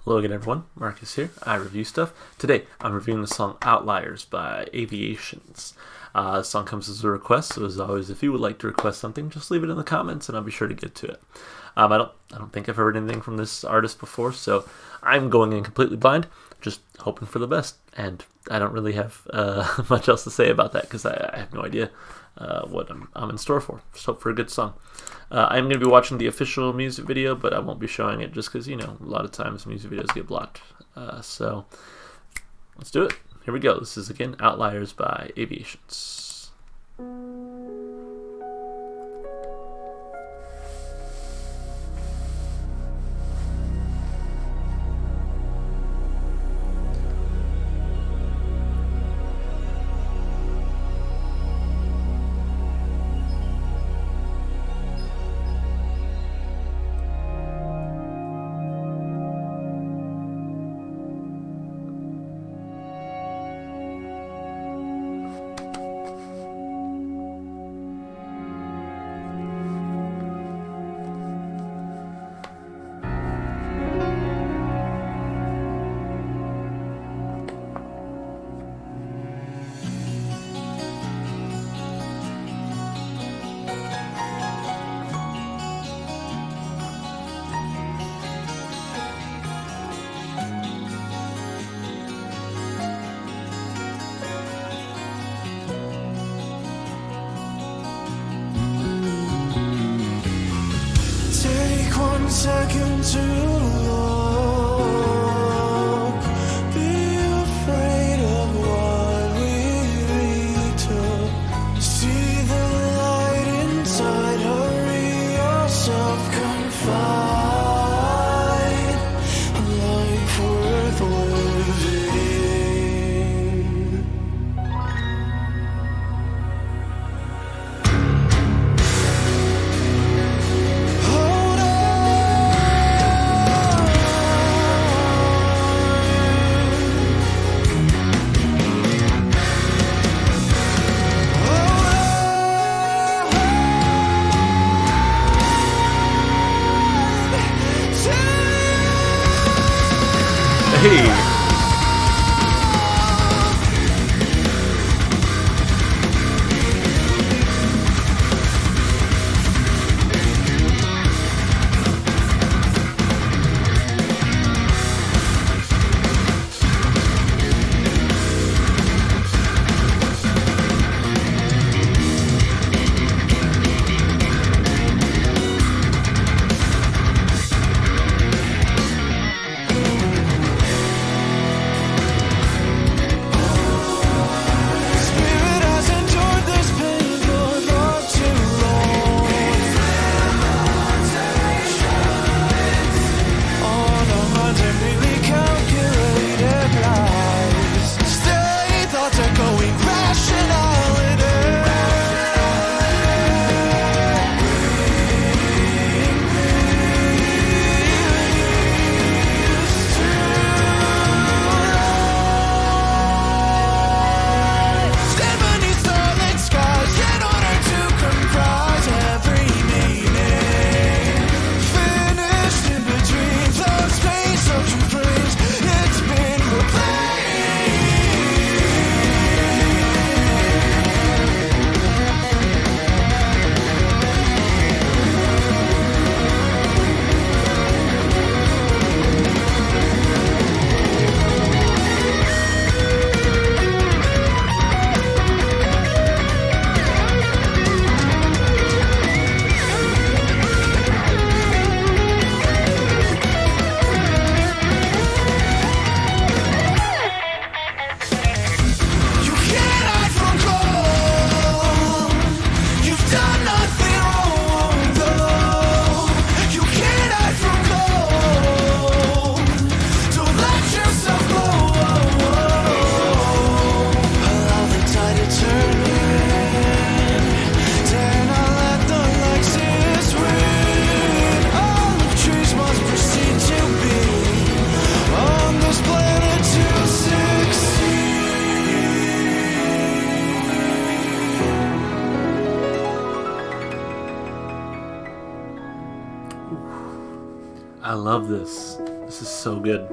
Hello again, everyone. Marcus here. I review stuff. Today, I'm reviewing the song Outliers by Aviations. The song comes as a request, so as always, if you would like to request something, just leave it in the comments and I'll be sure to get to it. I don't think I've heard anything from this artist before, so I'm going in completely blind, just hoping for the best. And I don't really have much else to say about that because I have no idea what I'm in store for. Just hope for a good song. I'm going to be watching the official music video, but I won't be showing it just because, you know, a lot of times music videos get blocked. So let's do it. Here we go. This is, again, Outliers by Aviations. Second to look, be afraid of what we took. See the light inside, hurry yourself, confide a life worth living. Hey! I love this. This This is so good.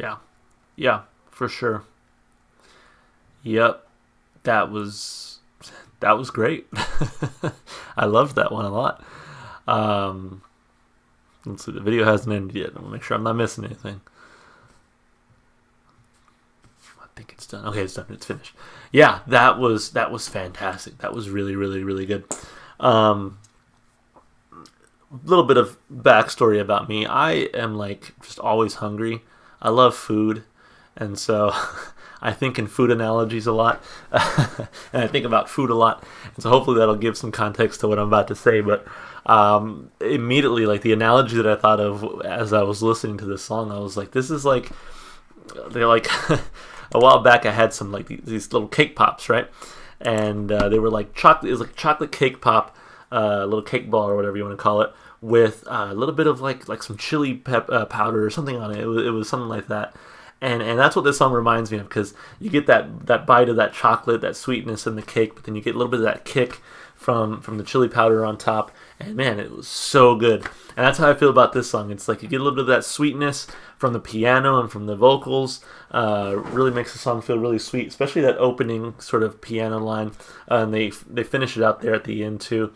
Yeah. Yeah, for sure. Yep. That was great. I loved that one a lot. Um, let's see, the video hasn't ended yet. I'll make sure I'm not missing anything. I think it's done. Okay, it's done. It's finished. Yeah, that was fantastic. That was really, really, really good. Um, little bit of backstory about me. I am like just always hungry. I love food, and so I think in food analogies a lot, and I think about food a lot. And so hopefully that'll give some context to what I'm about to say. But immediately, like the analogy that I thought of as I was listening to this song, I was like, this is like they're like a while back I had some like these little cake pops, right? And they were like chocolate. It was like chocolate cake pop, little cake ball or whatever you want to call it, with a little bit of like some chili powder or something on it. It was something like that. And that's what this song reminds me of, because you get that bite of that chocolate, that sweetness in the cake, but then you get a little bit of that kick from the chili powder on top. And man, it was so good. And that's how I feel about this song. It's like you get a little bit of that sweetness from the piano and from the vocals. Really makes the song feel really sweet, especially that opening sort of piano line. And they finish it out there at the end too.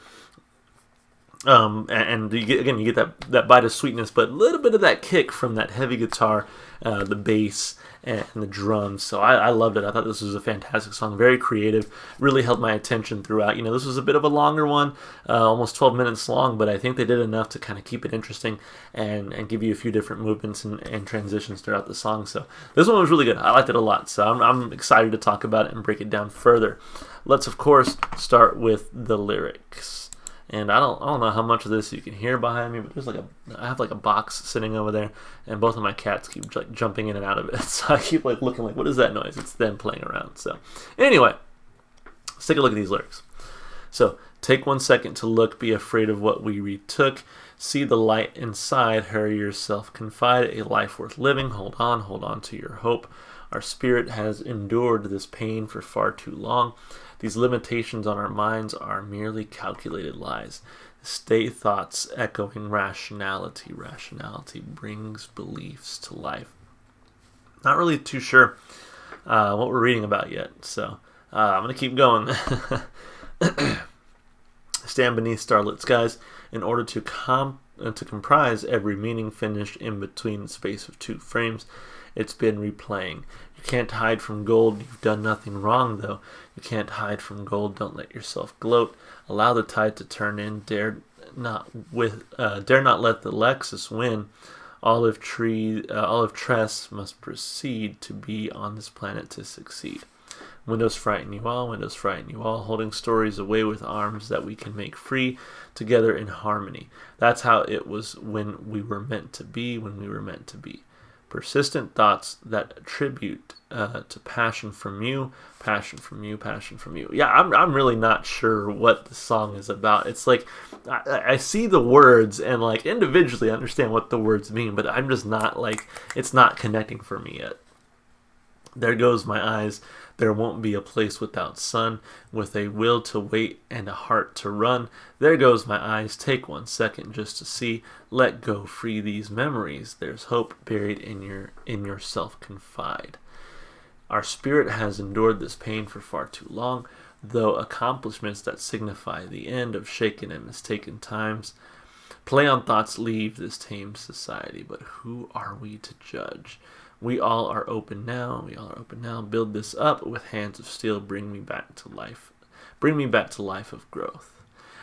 And you get that bite of sweetness, but a little bit of that kick from that heavy guitar, the bass, and the drums. So I loved it. I thought this was a fantastic song, very creative, really held my attention throughout. This was a bit of a longer one, almost 12 minutes long, but I think they did enough to kind of keep it interesting and give you a few different movements and transitions throughout the song. So this one was really good. I liked it a lot. So I'm excited to talk about it and break it down further. Let's, of course, start with the lyrics. And I don't know how much of this you can hear behind me, but there's I have a box sitting over there, and both of my cats keep like jumping in and out of it. So I keep like looking like, what is that noise? It's them playing around. So anyway, let's take a look at these lyrics. So take 1 second to look, be afraid of what we retook. See the light inside, hurry yourself, confide a life worth living. Hold on to your hope. Our spirit has endured this pain for far too long. These limitations on our minds are merely calculated lies. Stay thoughts echoing rationality. Rationality brings beliefs to life. Not really too sure what we're reading about yet, so I'm going to keep going. Stand beneath starlit skies in order to comprise every meaning finished in between the space of two frames. It's been replaying. You can't hide from gold. You've done nothing wrong, though. You can't hide from gold. Don't let yourself gloat. Allow the tide to turn in. Dare not let the Lexus win. Olive tress must proceed to be on this planet to succeed. Windows frighten you all. Windows frighten you all. Holding stories away with arms that we can make free together in harmony. That's how it was when we were meant to be. When we were meant to be. Persistent thoughts that attribute to passion from you, passion from you, passion from you. Yeah, I'm really not sure what the song is about. It's like I see the words and like individually I understand what the words mean, but I'm just not like, it's not connecting for me yet. There goes my eyes. There won't be a place without sun, with a will to wait and a heart to run. There goes my eyes. Take 1 second just to see. Let go, free these memories. There's hope buried in yourself. Confide. Our spirit has endured this pain for far too long, though accomplishments that signify the end of shaken and mistaken times. Play on thoughts leave this tame society, but who are we to judge? We all are open now. We all are open now. Build this up with hands of steel. Bring me back to life. Bring me back to life of growth.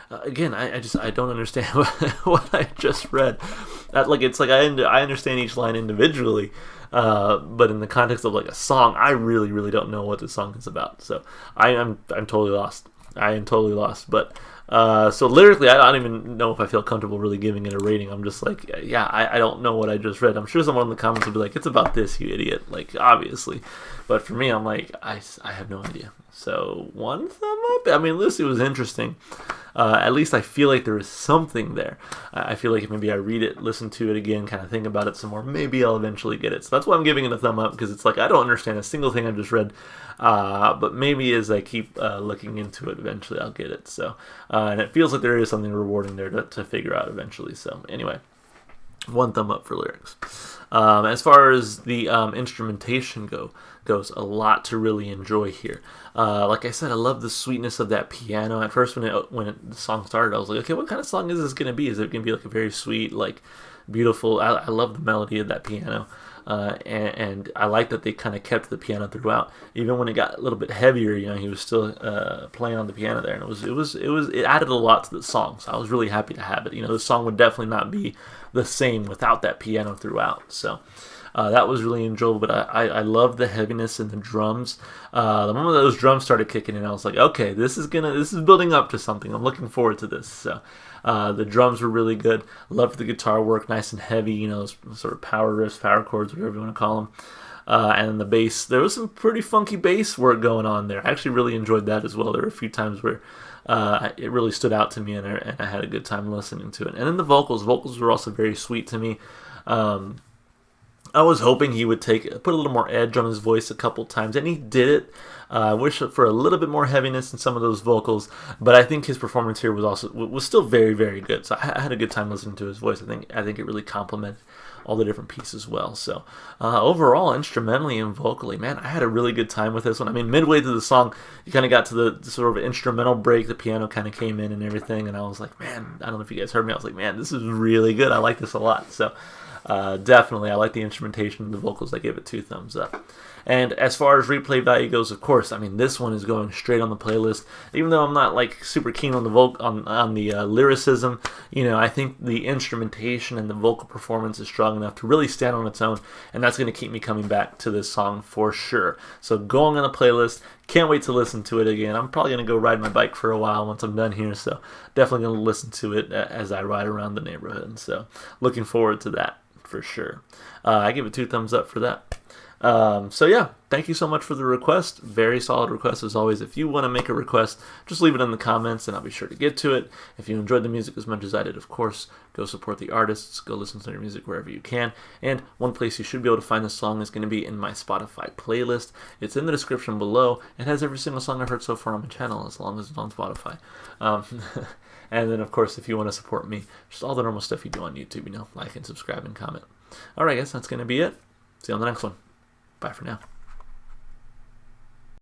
Again, I don't understand what I just read. It's like I understand each line individually, but in the context of like a song, I really don't know what the song is about. So I'm totally lost. I am totally lost. But so lyrically, I don't even know if I feel comfortable really giving it a rating. I'm just like, yeah, I don't know what I just read. I'm sure someone in the comments will be like, it's about this, you idiot. Like, obviously. But for me, I'm like, I have no idea. So 1 thumb up. I mean, Lucy was interesting. At least I feel like there is something there. I feel like if maybe I read it, listen to it again, kind of think about it some more, maybe I'll eventually get it. So that's why I'm giving it a thumb up, because it's like I don't understand a single thing I just read. But maybe as I keep looking into it, eventually I'll get it. So and it feels like there is something rewarding there to figure out eventually. So anyway, 1 thumb up for lyrics. As far as the instrumentation goes, a lot to really enjoy here. Like I said, I love the sweetness of that piano. At first, the song started, I was like, okay, what kind of song is this going to be? Is it going to be like a very sweet, like beautiful? I love the melody of that piano. And I like that they kind of kept the piano throughout, even when it got a little bit heavier. He was still playing on the piano there, and it added a lot to the song. So I was really happy to have it. The song would definitely not be the same without that piano throughout. So that was really enjoyable. But I love the heaviness in the drums. The moment those drums started kicking in, I was like, okay, this is building up to something. I'm looking forward to this. So. The drums were really good. Loved the guitar work, nice and heavy, those sort of power riffs, power chords, whatever you want to call them. And then the bass, there was some pretty funky bass work going on there. I actually really enjoyed that as well. There were a few times where it really stood out to me, and I had a good time listening to it. And then the vocals were also very sweet to me. I was hoping he would put a little more edge on his voice a couple times, and he did it. I wish for a little bit more heaviness in some of those vocals, but I think his performance here was still very, very good. So I had a good time listening to his voice. I think it really complemented all the different pieces well. So overall, instrumentally and vocally, man, I had a really good time with this one. I mean, midway through the song, you kind of got to the sort of instrumental break. The piano kind of came in and everything, and I was like, man, I don't know if you guys heard me. I was like, man, this is really good. I like this a lot. So definitely, I like the instrumentation and the vocals. I give it 2 thumbs up. And as far as replay value goes, of course, I mean, this one is going straight on the playlist. Even though I'm not like super keen on the on the lyricism, I think the instrumentation and the vocal performance is strong enough to really stand on its own, and that's going to keep me coming back to this song for sure. So going on the playlist, can't wait to listen to it again. I'm probably going to go ride my bike for a while once I'm done here, so definitely going to listen to it as I ride around the neighborhood. So looking forward to that for sure. I give it 2 thumbs up for that. So yeah, thank you so much for the request. Very solid request as always. If you want to make a request, just leave it in the comments and I'll be sure to get to it. If you enjoyed the music as much as I did, of course, go support the artists, go listen to their music wherever you can. And one place you should be able to find this song is going to be in my Spotify playlist. It's in the description below. It has every single song I've heard so far on my channel, as long as it's on Spotify. And then, of course, if you want to support me, just all the normal stuff you do on YouTube, like and subscribe and comment. All right, guys, that's going to be it. See you on the next one. Bye for now.